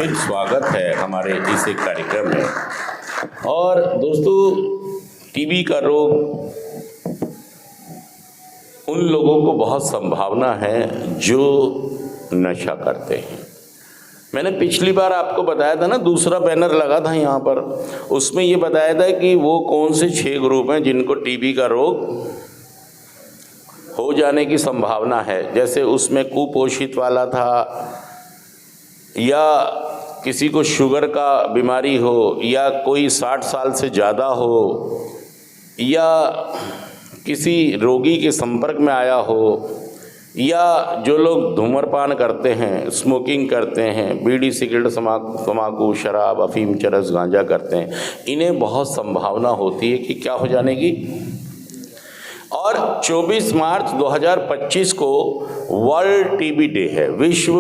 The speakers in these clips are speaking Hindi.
हार्दिक स्वागत है हमारे इस एक कार्यक्रम में। और दोस्तों, टीबी का रोग उन लोगों को बहुत संभावना है जो नशा करते हैं। मैंने पिछली बार आपको बताया था ना, दूसरा बैनर लगा था यहाँ पर, उसमें ये बताया था कि वो कौन से 6 ग्रुप हैं जिनको टीबी का रोग हो जाने की संभावना है। जैसे उसमें कुपोषित वाला था, या किसी को शुगर का बीमारी हो, या कोई 60 साल से ज़्यादा हो, या किसी रोगी के संपर्क में आया हो, या जो लोग धूम्रपान करते हैं, स्मोकिंग करते हैं, बीड़ी सिगरेट तम्बाकू शराब अफीम चरस गांजा करते हैं, इन्हें बहुत संभावना होती है कि क्या हो जाने की। और 24 मार्च 2025 को वर्ल्ड टीबी डे है, विश्व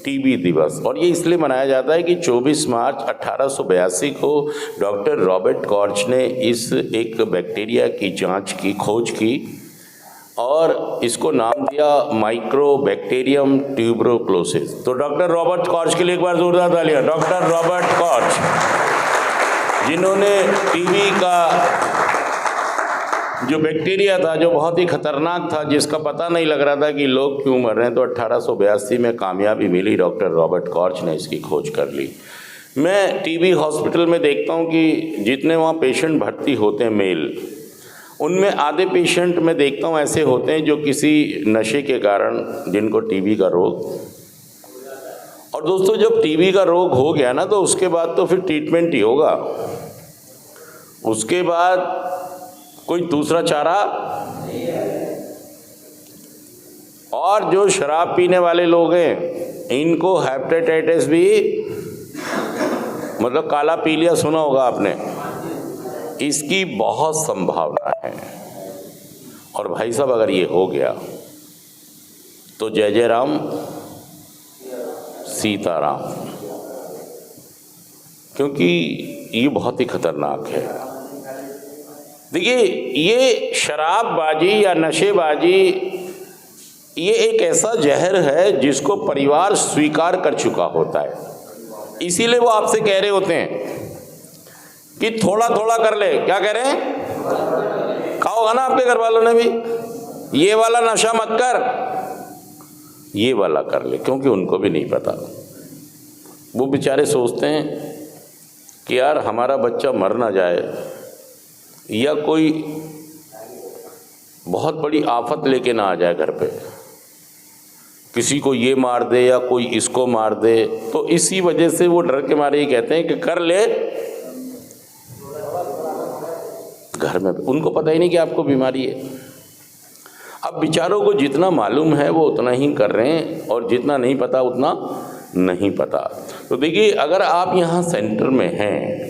टीबी दिवस। और ये इसलिए मनाया जाता है कि 24 मार्च 1882 को डॉक्टर रॉबर्ट कॉर्च ने इस एक बैक्टीरिया की जांच की, खोज की, और इसको नाम दिया माइक्रोबैक्टीरियम ट्यूबरोक्लोसिस। तो डॉक्टर रॉबर्ट कॉर्च के लिए एक बार जोरदार तालियां। डॉक्टर रॉबर्ट कॉर्च, जिन्होंने टीबी का जो बैक्टीरिया था, जो बहुत ही खतरनाक था, जिसका पता नहीं लग रहा था कि लोग क्यों मर रहे हैं, तो 1882 में कामयाबी मिली, डॉक्टर रॉबर्ट कॉर्च ने इसकी खोज कर ली। मैं टीबी हॉस्पिटल में देखता हूँ कि जितने वहाँ पेशेंट भर्ती होते हैं मेल, उनमें आधे पेशेंट मैं देखता हूँ ऐसे होते हैं जो किसी नशे के कारण जिनको टीबी का रोग। और दोस्तों, जब टीबी का रोग हो गया ना, तो उसके बाद तो फिर ट्रीटमेंट ही होगा, उसके बाद कोई दूसरा चारा। और जो शराब पीने वाले लोग हैं, इनको हेपेटाइटिस भी, मतलब काला पीलिया सुना होगा आपने, इसकी बहुत संभावना है। और भाई साहब, अगर ये हो गया तो जय जय राम सीताराम, क्योंकि ये बहुत ही खतरनाक है। देखिए, ये शराबबाजी या नशेबाजी, ये एक ऐसा जहर है जिसको परिवार स्वीकार कर चुका होता है। इसीलिए वो आपसे कह रहे होते हैं कि थोड़ा थोड़ा कर ले। क्या कह रहे हैं? कहा होगा ना आपके घर वालों ने भी, ये वाला नशा मत कर, ये वाला कर ले, क्योंकि उनको भी नहीं पता। वो बेचारे सोचते हैं कि यार हमारा बच्चा मर ना जाए, या कोई बहुत बड़ी आफत लेके ना आ जाए घर पे, किसी को ये मार दे या कोई इसको मार दे। तो इसी वजह से वो डर के मारे ही कहते हैं कि कर ले घर में। उनको पता ही नहीं कि आपको बीमारी है। अब बेचारों को जितना मालूम है वो उतना ही कर रहे हैं, और जितना नहीं पता उतना नहीं पता। तो देखिए, अगर आप यहाँ सेंटर में हैं,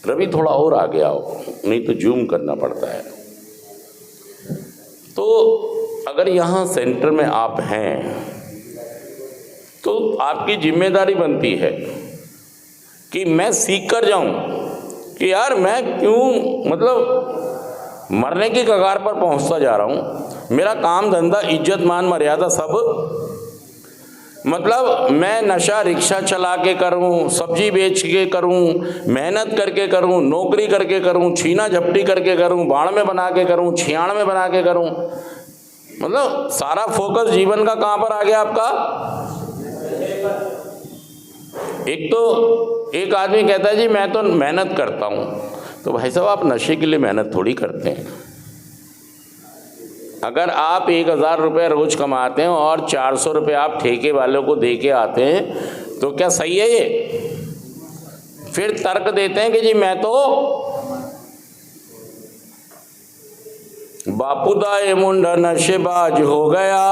रवि थोड़ा और आगे आओ, नहीं तो जूम करना पड़ता है। तो अगर यहाँ सेंटर में आप हैं, तो आपकी जिम्मेदारी बनती है कि मैं सीख कर जाऊं कि यार मैं क्यों, मतलब मरने की कगार पर पहुंचता जा रहा हूं। मेरा काम धंधा, इज्जत मान मर्यादा सब, मतलब मैं नशा रिक्शा चला के करूं, सब्जी बेच के करूं, मेहनत करके करूं, नौकरी करके करूं, छीना झपटी करके करूं, बाण में बना के करूं, छियाण में बना के करूं, मतलब सारा फोकस जीवन का कहां पर आ गया आपका। एक तो एक आदमी कहता है जी मैं तो मेहनत करता हूं, तो भाई साहब आप नशे के लिए मेहनत थोड़ी करते हैं। अगर आप 1000 रुपये रोज कमाते हैं और 400 रुपये आप ठेके वालों को दे के आते हैं, तो क्या सही है ये? फिर तर्क देते हैं कि जी मैं तो बापू दा ये मुंडा नशेबाज हो गया,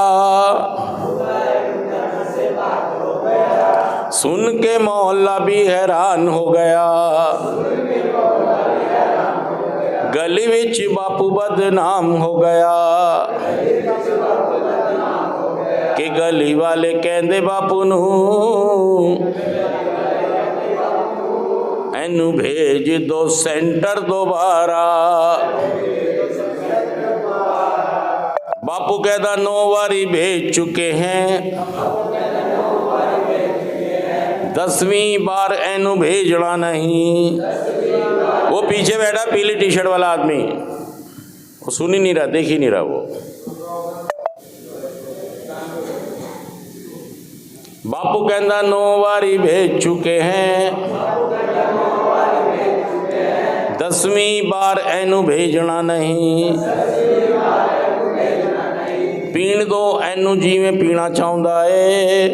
सुन के मोहल्ला भी हैरान हो गया, गली विच बापू बदनाम हो गया, कि गली वाले कहंदे बापू नू एनू भेज दो सेंटर दोबारा। बापू कहता 9 बारी भेज चुके हैं, 10वीं बार एनु भेजना नहीं। वो पीछे बैठा पीली टी शर्ट वाला आदमी, वो सुन ही नहीं रहा, देख ही नहीं रहा। वो बापू कहता 9 बारी भेज चुके हैं, 10वीं बार एनु भेजना नहीं। पीण दो एनु जिवें पीना चाहुंदा है,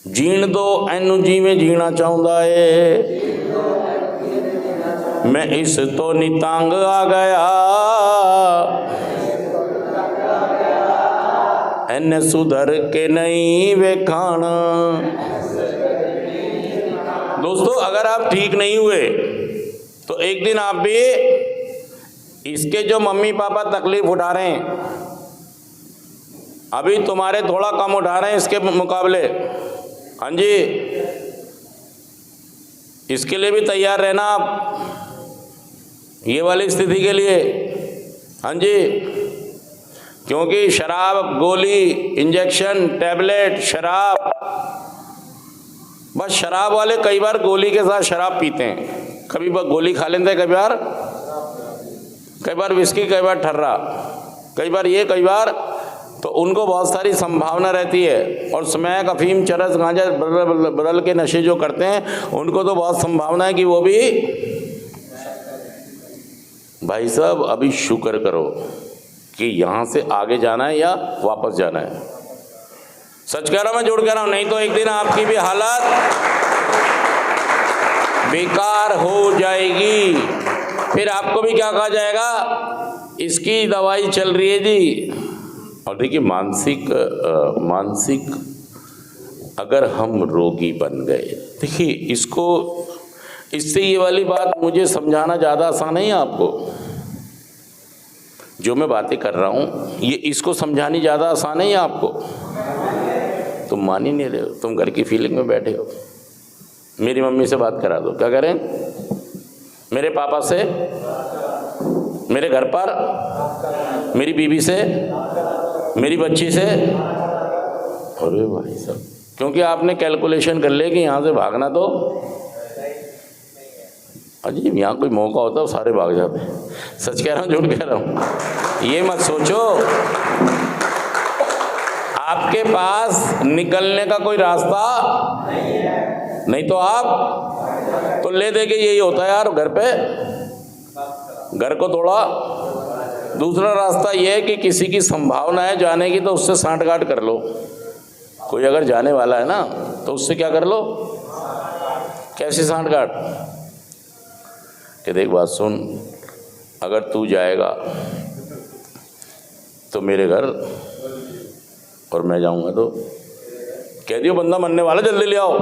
जीण दो एनु जिवें जीना चाहुंदा है। मैं इस तो नितंग आ गया, एने सुधर के नहीं वेखाना। दोस्तों, अगर आप ठीक नहीं हुए तो एक दिन आप भी इसके जो मम्मी पापा तकलीफ उठा रहे हैं, अभी तुम्हारे थोड़ा कम उठा रहे हैं इसके मुकाबले। हाँ जी, इसके लिए भी तैयार रहना आप, ये वाली स्थिति के लिए। हाँ जी, क्योंकि शराब, गोली, इंजेक्शन, टैबलेट, शराब, बस शराब वाले कई बार गोली के साथ शराब पीते हैं। कभी गोली खा लेते हैं, कई बार विस्की, कई बार ठर्रा, कई बार ये, कई बार तो उनको बहुत सारी संभावना रहती है। और स्मैक, अफीम, चरस, गांजा बदल के नशे जो करते हैं उनको तो बहुत संभावना है कि वो भी। भाई साहब, अभी शुक्र करो कि यहाँ से आगे जाना है या वापस जाना है। सच कह रहा हूँ, मैं झूठ कह रहा हूँ? नहीं तो एक दिन आपकी भी हालत बेकार हो जाएगी। फिर आपको भी क्या कहा जाएगा, इसकी दवाई चल रही है जी। और देखिए, मानसिक अगर हम रोगी बन गए, देखिए इससे ये वाली बात मुझे समझाना ज़्यादा आसान नहीं है आपको। जो मैं बातें कर रहा हूँ ये इसको समझानी ज़्यादा आसान नहीं है आपको। तुम मान ही नहीं रहे हो, तुम घर की फीलिंग में बैठे हो। मेरी मम्मी से बात करा दो, क्या करें? मेरे पापा से, मेरे घर पर, मेरी बीवी से, मेरी बच्ची से। अरे भाई साहब, क्योंकि आपने कैलकुलेशन कर लिया कि यहाँ से भागना तो अजीब, यहाँ कोई मौका होता है सारे भाग जाते हैं। सच कह रहा हूँ, झूठ कह रहा हूँ? ये मत सोचो आपके पास निकलने का कोई रास्ता नहीं, तो आप तो ले दे के यही होता है यार, घर पे घर को तोड़ा। दूसरा रास्ता ये है कि किसी की संभावना है जाने की तो उससे सांठगांठ कर लो। कोई अगर जाने वाला है ना तो उससे क्या कर लो, कैसी सांठगांठ? कि देख बात सुन, अगर तू जाएगा तो मेरे घर, और मैं जाऊंगा तो कह दियो बंदा मरने वाला, जल्दी ले आओ।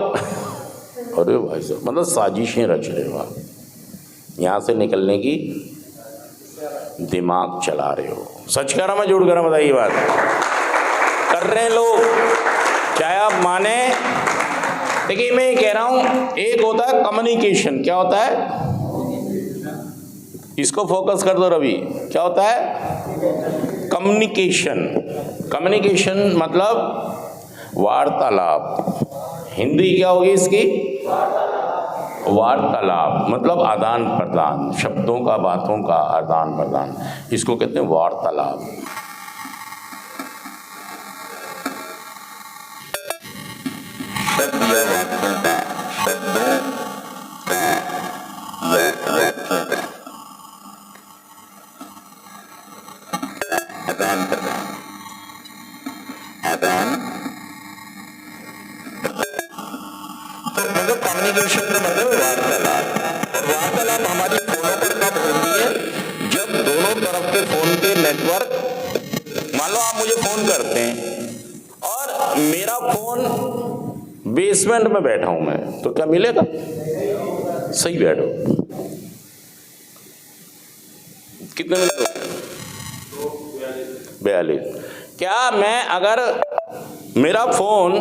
अरे भाई साहब, मतलब साजिशें रच रहे हो आप, यहाँ से निकलने की दिमाग चला रहे हो। सच कह रहा मैं झूठ कह रहा? बताइए, बात कर रहे हैं लोग, चाहे आप माने। देखिए, मैं ये कह रहा हूँ, एक होता है कम्युनिकेशन। क्या होता है? इसको फोकस कर दो रवि। क्या होता है? कम्युनिकेशन। कम्युनिकेशन मतलब वार्तालाप। हिंदी क्या होगी इसकी? वार्तालाप मतलब आदान प्रदान, शब्दों का, बातों का आदान प्रदान, इसको कहते हैं वार्तालाप। कम्युनिकेशन का मतलब वार्तालाप। और वार्तालाप हमारी फोनों पर कब होती है? जब दोनों तरफ के फोन के नेटवर्क, मान लो आप मुझे फोन करते हैं और मेरा फोन बेसमेंट में बैठा हूं मैं, तो क्या मिलेगा? सही बैठो। कितने मिनट? 42। क्या मैं, अगर मेरा फोन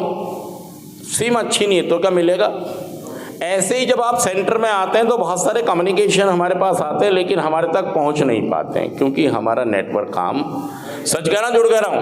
सिम अच्छी नहीं है तो क्या मिलेगा? ऐसे ही जब आप सेंटर में आते हैं तो बहुत सारे कम्युनिकेशन हमारे पास आते हैं, लेकिन हमारे तक पहुंच नहीं पाते हैं क्योंकि हमारा नेटवर्क काम, सच कह रहा हूं झूठ कह रहा हूं?